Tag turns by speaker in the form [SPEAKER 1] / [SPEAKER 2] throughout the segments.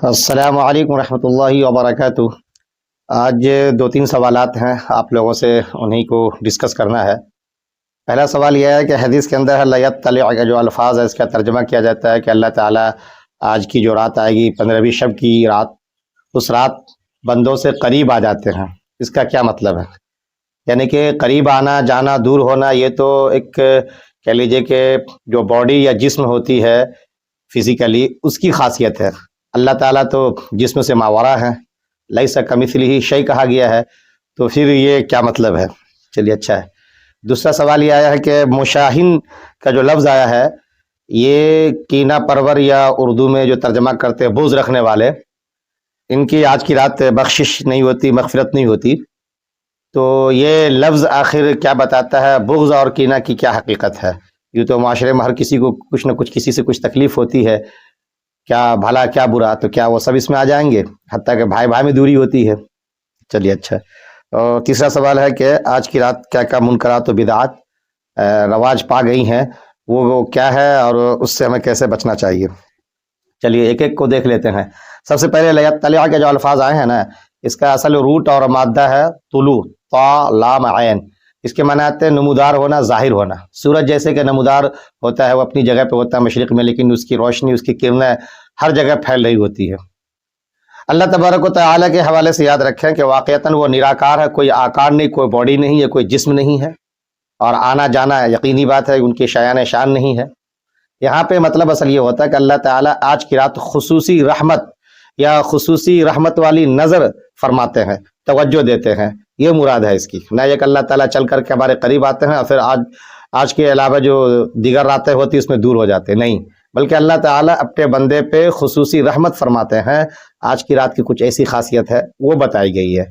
[SPEAKER 1] السلام علیکم ورحمۃ اللہ وبرکاتہ۔ آج دو تین سوالات ہیں، آپ لوگوں سے انہیں کو ڈسکس کرنا ہے۔ پہلا سوال یہ ہے کہ حدیث کے اندر لا یطلع کا جو الفاظ ہے اس کا ترجمہ کیا جاتا ہے کہ اللہ تعالیٰ آج کی جو رات آئے گی 15ویں شب کی رات، اس رات بندوں سے قریب آ جاتے ہیں۔ اس کا کیا مطلب ہے؟ یعنی کہ قریب آنا جانا دور ہونا، یہ تو ایک کہہ لیجئے کہ جو باڈی یا جسم ہوتی ہے فزیکلی، اس کی خاصیت ہے۔ اللہ تعالیٰ تو جسم سے ماورا ہے، لیس کمثلہ شیء کہا گیا ہے، تو پھر یہ کیا مطلب ہے؟ چلیے اچھا ہے۔ دوسرا سوال یہ آیا ہے کہ مشاہن کا جو لفظ آیا ہے، یہ کینہ پرور یا اردو میں جو ترجمہ کرتے ہیں بغض رکھنے والے، ان کی آج کی رات بخشش نہیں ہوتی، مغفرت نہیں ہوتی، تو یہ لفظ آخر کیا بتاتا ہے؟ بغض اور کینہ کی کیا حقیقت ہے؟ یہ تو معاشرے میں ہر کسی کو کچھ نہ کچھ، کسی سے کچھ تکلیف ہوتی ہے، کیا بھلا کیا برا، تو کیا وہ سب اس میں آ جائیں گے؟ حتیٰ کہ بھائی بھائی میں دوری ہوتی ہے۔ چلیے اچھا۔ اور تیسرا سوال ہے کہ آج کی رات کیا کیا منکرات و بدعات رواج پا گئی ہیں، وہ کیا ہے اور اس سے ہمیں کیسے بچنا چاہیے؟ چلیے ایک ایک کو دیکھ لیتے ہیں۔ سب سے پہلے لیطلع کے جو الفاظ آئے ہیں نا، اس کا اصل روٹ اور مادہ ہے طلوع، طا لام عین۔ اس کے معنی آتے ہیں نمودار ہونا، ظاہر ہونا۔ سورج جیسے کہ نمودار ہوتا ہے، وہ اپنی جگہ پہ ہوتا ہے مشرق میں، لیکن اس کی روشنی، اس کی کرنیں ہر جگہ پھیل رہی ہوتی ہے۔ اللہ تبارک و تعالیٰ کے حوالے سے یاد رکھیں کہ واقعتاً وہ نراکار ہے، کوئی آکار نہیں، کوئی باڈی نہیں ہے، کوئی جسم نہیں ہے، اور آنا جانا یقینی بات ہے، ان کی شایان شان نہیں ہے۔ یہاں پہ مطلب اصل یہ ہوتا ہے کہ اللہ تعالیٰ آج کی رات خصوصی رحمت یا خصوصی رحمت والی نظر فرماتے ہیں، توجہ دیتے ہیں، یہ مراد ہے اس کی، نہ یہ کہ اللہ تعالیٰ چل کر کے ہمارے قریب آتے ہیں اور پھر آج کے علاوہ جو دیگر راتیں ہوتی اس میں دور ہو جاتے، نہیں، بلکہ اللہ تعالیٰ اپنے بندے پہ خصوصی رحمت فرماتے ہیں۔ آج کی رات کی کچھ ایسی خاصیت ہے وہ بتائی گئی ہے۔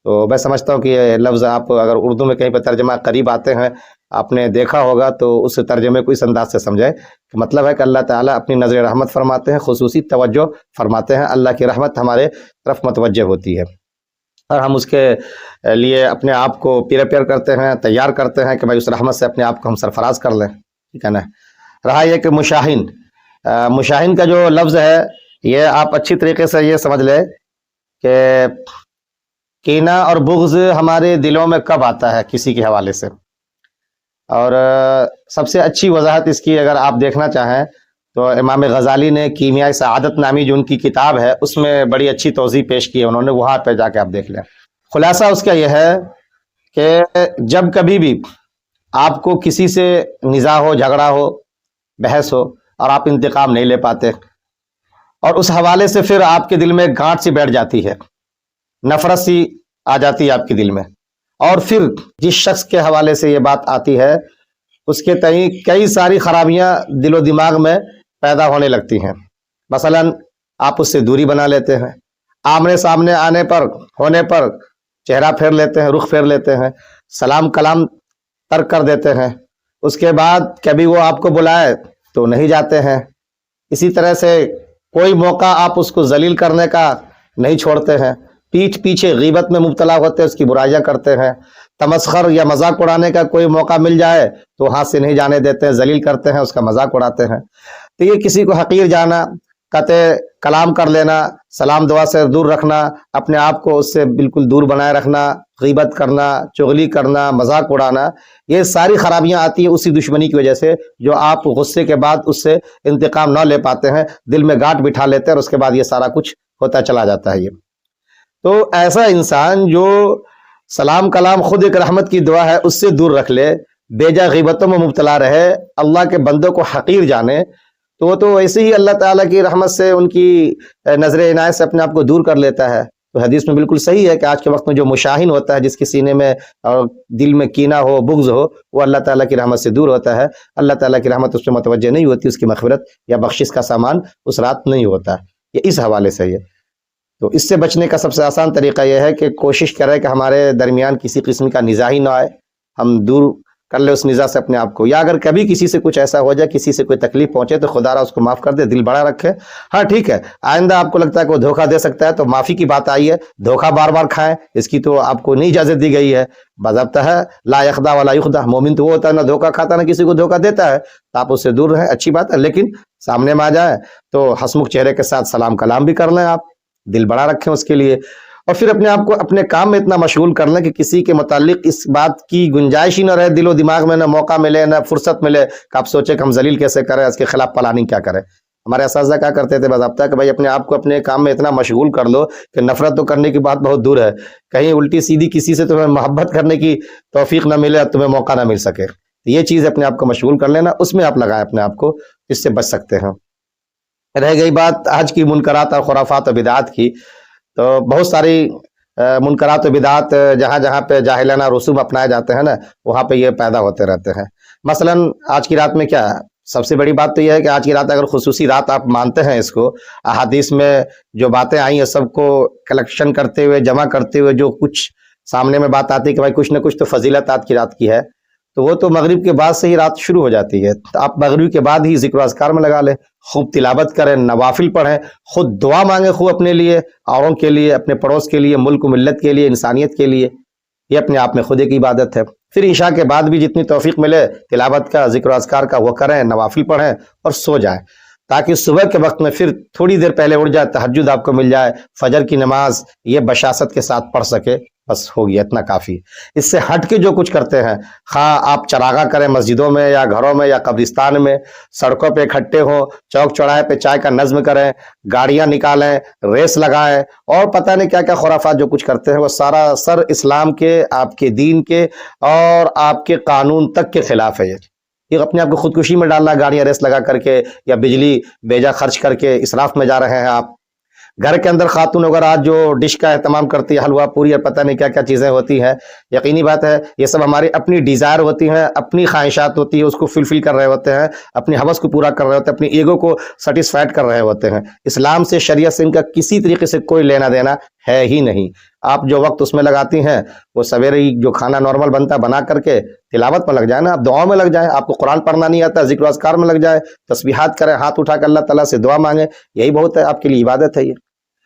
[SPEAKER 1] تو میں سمجھتا ہوں کہ یہ لفظ آپ اگر اردو میں کہیں پہ ترجمہ قریب آتے ہیں، آپ نے دیکھا ہوگا، تو اس ترجمے کو اس انداز سے سمجھیں کہ مطلب ہے کہ اللہ تعالیٰ اپنی نظر رحمت فرماتے ہیں، خصوصی توجہ فرماتے ہیں، اللہ کی رحمت ہمارے طرف متوجہ ہوتی ہے، اور ہم اس کے لیے اپنے آپ کو پریپیئر کرتے ہیں، تیار کرتے ہیں کہ بھائی اس رحمت سے اپنے آپ کو ہم سرفراز کر لیں، ٹھیک ہے نا۔ رہا یہ کہ مشاہن کا جو لفظ ہے، یہ آپ اچھی طریقے سے یہ سمجھ لیں کہ کینہ اور بغض ہمارے دلوں میں کب آتا ہے کسی کے حوالے سے، اور سب سے اچھی وضاحت اس کی اگر آپ دیکھنا چاہیں تو امام غزالی نے کیمیائے سعادت نامی جو ان کی کتاب ہے، اس میں بڑی اچھی توضیح پیش کی ہے انہوں نے، وہاں پہ جا کے آپ دیکھ لیں۔ خلاصہ اس کا یہ ہے کہ جب کبھی بھی آپ کو کسی سے نزاع ہو، جھگڑا ہو، بحث ہو، اور آپ انتقام نہیں لے پاتے، اور اس حوالے سے پھر آپ کے دل میں گانٹھ سی بیٹھ جاتی ہے، نفرت سی آ جاتی ہے آپ کے دل میں، اور پھر جس شخص کے حوالے سے یہ بات آتی ہے اس کے تئیں کئی ساری خرابیاں دل و دماغ میں پیدا ہونے لگتی ہیں۔ مثلا آپ اس سے دوری بنا لیتے ہیں، آمنے سامنے ہونے پر چہرہ پھیر لیتے ہیں، رخ پھیر لیتے ہیں، سلام کلام ترک کر دیتے ہیں، اس کے بعد کبھی وہ آپ کو بلائے تو نہیں جاتے ہیں، اسی طرح سے کوئی موقع آپ اس کو ذلیل کرنے کا نہیں چھوڑتے ہیں، پیٹھ پیچھے غیبت میں مبتلا ہوتے ہیں، اس کی برائیاں کرتے ہیں، تمسخر یا مذاق اڑانے کا کوئی موقع مل جائے تو ہاتھ سے نہیں جانے دیتے ہیں، ذلیل کرتے ہیں، اس کا مذاق اڑاتے ہیں۔ تو یہ کسی کو حقیر جانا، قطع کلام کر لینا، سلام دعا سے دور رکھنا، اپنے آپ کو اس سے بالکل دور بنائے رکھنا، غیبت کرنا، چغلی کرنا، مذاق اڑانا، یہ ساری خرابیاں آتی ہیں اسی دشمنی کی وجہ سے، جو آپ غصے کے بعد اس سے انتقام نہ لے پاتے ہیں، دل میں گانٹھ بٹھا لیتے ہیں، اور اس کے بعد یہ سارا کچھ ہوتا چلا جاتا ہے۔ یہ تو ایسا انسان جو سلام کلام خود ایک رحمت کی دعا ہے، اس سے دور رکھ لے، بیجا غیبتوں میں مبتلا رہے، اللہ کے بندوں کو حقیر جانے، تو وہ تو ایسے ہی اللہ تعالیٰ کی رحمت سے، ان کی نظر عنایت سے اپنے آپ کو دور کر لیتا ہے۔ تو حدیث میں بالکل صحیح ہے کہ آج کے وقت میں جو مشاہن ہوتا ہے، جس کے سینے میں اور دل میں کینہ ہو، بغض ہو، وہ اللہ تعالیٰ کی رحمت سے دور ہوتا ہے، اللہ تعالیٰ کی رحمت اس پہ متوجہ نہیں ہوتی، اس کی مغفرت یا بخشش کا سامان اس رات نہیں ہوتا۔ یہ اس حوالے سے ہے۔ تو اس سے بچنے کا سب سے آسان طریقہ یہ ہے کہ کوشش کریں کہ ہمارے درمیان کسی قسم کا نزاع ہی نہ آئے، ہم دور کر لے اس نظام سے اپنے آپ کو، یا اگر کبھی کسی سے کچھ ایسا ہو جائے، کسی سے کوئی تکلیف پہنچے تو خدا را اس کو معاف کر دے، دل بڑا رکھے۔ ہاں ٹھیک ہے، آئندہ آپ کو لگتا ہے کہ وہ دھوکہ دے سکتا ہے تو معافی کی بات آئی ہے، دھوکہ بار بار کھائیں اس کی تو آپ کو نہیں اجازت دی گئی ہے۔ باضابطہ ہے لا یخدع ولا یخدع، مومن تو وہ ہوتا ہے نہ دھوکہ کھاتا نہ کسی کو دھوکہ دیتا ہے، تو آپ اس سے دور رہیں، اچھی بات ہے، لیکن سامنے میں آ جائے تو ہسمکھ چہرے کے ساتھ سلام کلام بھی کر لیں، آپ دل بڑا رکھیں اس کے لیے، اور پھر اپنے آپ کو اپنے کام میں اتنا مشغول کر لیں کہ کسی کے متعلق اس بات کی گنجائش ہی نہ رہے دل و دماغ میں، نہ موقع ملے نہ فرصت ملے کہ آپ سوچیں کہ ہم ذلیل کیسے کریں، اس کے خلاف پلاننگ کیا کریں۔ ہمارے اساتذہ کیا کرتے تھے باضابطہ کہ بھائی اپنے آپ کو اپنے کام میں اتنا مشغول کر لو کہ نفرت تو کرنے کی بات بہت دور ہے، کہیں الٹی سیدھی کسی سے تمہیں محبت کرنے کی توفیق نہ ملے، تمہیں موقع نہ مل سکے، یہ چیز اپنے آپ کو مشغول کر لینا، اس میں آپ لگائیں اپنے آپ کو، اس سے بچ سکتے ہیں۔ رہ گئی بات آج کی منکرات اور خرافات و بدعات کی، تو بہت ساری منکرات و بدعات جہاں جہاں پہ جاہلانہ رسوم اپنائے جاتے ہیں نا، وہاں پہ یہ پیدا ہوتے رہتے ہیں۔ مثلا آج کی رات میں کیا ہے، سب سے بڑی بات تو یہ ہے کہ آج کی رات اگر خصوصی رات آپ مانتے ہیں اس کو، احادیث میں جو باتیں آئی ہیں سب کو کلیکشن کرتے ہوئے، جمع کرتے ہوئے جو کچھ سامنے میں بات آتی ہے کہ بھائی کچھ نہ کچھ تو فضیلت آج کی رات کی ہے، تو وہ تو مغرب کے بعد سے ہی رات شروع ہو جاتی ہے، تو آپ مغرب کے بعد ہی ذکر و اذکار میں لگا لیں، خوب تلاوت کریں، نوافل پڑھیں، خود دعا مانگیں، خوب اپنے لیے، اوروں کے لیے، اپنے پڑوس کے لیے، ملک و ملت کے لیے، انسانیت کے لیے، یہ اپنے آپ میں خود ایک عبادت ہے۔ پھر عشاء کے بعد بھی جتنی توفیق ملے تلاوت کا، ذکر و اذکار کا، وہ کریں، نوافل پڑھیں اور سو جائیں، تاکہ صبح کے وقت میں پھر تھوڑی دیر پہلے اٹھ جائے، تہجد آپ کو مل جائے، فجر کی نماز یہ بشاست کے ساتھ پڑھ سکے، بس ہو گیا، اتنا کافی۔ اس سے ہٹ کے جو کچھ کرتے ہیں، خواہ آپ چراغاں کریں مسجدوں میں یا گھروں میں یا قبرستان میں، سڑکوں پہ اکٹھے ہوں، چوک چوراہے پہ چائے کا نظم کریں، گاڑیاں نکالیں، ریس لگائیں، اور پتہ نہیں کیا کیا خرافات جو کچھ کرتے ہیں، وہ سارا سر اسلام کے، آپ کے دین کے اور آپ کے قانون تک کے خلاف ہے۔ یہ اپنے آپ کو خودکشی میں ڈالنا، گاڑیاں ریس لگا کر کے یا بجلی بیجا خرچ کر کے اسراف میں جا رہے ہیں آپ۔ گھر کے اندر خاتون وغیرہ آج جو ڈش کا اہتمام کرتی ہے، حلوہ پوری اور پتہ نہیں کیا کیا چیزیں ہوتی ہیں، یقینی بات ہے یہ سب ہماری اپنی ڈیزائر ہوتی ہیں، اپنی خواہشات ہوتی ہے، اس کو فلفل کر رہے ہوتے ہیں، اپنی ہوس کو پورا کر رہے ہوتے ہیں، اپنی ایگو کو سیٹسفائڈ کر رہے ہوتے ہیں۔ اسلام سے، شریعت سے ان کا کسی طریقے سے کوئی لینا دینا ہے ہی نہیں۔ آپ جو وقت اس میں لگاتی ہیں، وہ سویرے ہی جو کھانا نارمل بنتا ہے بنا کر کے تلاوت میں لگ جائیں نا، آپ دعاؤں میں لگ جائیں، آپ کو قرآن پڑھنا نہیں آتا ذکر و اذکار میں لگ جائیں، تسبیحات کریں، ہاتھ اٹھا کر اللہ تعالیٰ سے دعا مانگیں، یہی بہت ہے، آپ کے لیے عبادت ہے یہ۔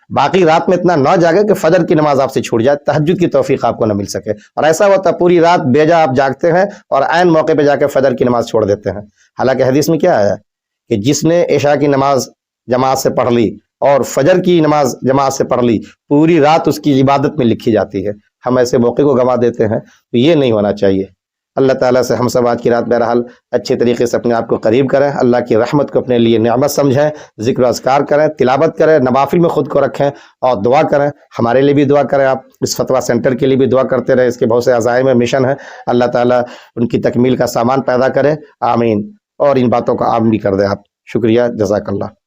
[SPEAKER 1] باقی رات میں اتنا نہ جاگے کہ فجر کی نماز آپ سے چھوٹ جائے، تہجد کی توفیق آپ کو نہ مل سکے، اور ایسا ہوتا ہے پوری رات بیجا آپ جاگتے ہیں اور عین موقع پہ جا کے فجر کی نماز چھوڑ دیتے ہیں۔ حالانکہ حدیث میں کیا ہے کہ جس نے عشاء کی نماز جماعت سے پڑھ لی اور فجر کی نماز جماعت سے پڑھ لی، پوری رات اس کی عبادت میں لکھی جاتی ہے۔ ہم ایسے موقع کو گنوا دیتے ہیں، تو یہ نہیں ہونا چاہیے۔ اللہ تعالیٰ سے ہم سب آج کی رات بہرحال اچھے طریقے سے اپنے آپ کو قریب کریں، اللہ کی رحمت کو اپنے لیے نعمت سمجھیں، ذکر و اذکار کریں، تلاوت کریں، نوافل میں خود کو رکھیں اور دعا کریں۔ ہمارے لیے بھی دعا کریں، آپ اس فتویٰ سینٹر کے لیے بھی دعا کرتے رہے، اس کے بہت سے عزائم میں مشن ہے، اللہ تعالیٰ ان کی تکمیل کا سامان پیدا کرے، آمین، اور ان باتوں کا عام بھی کر دیں آپ۔ شکریہ، جزاک اللہ۔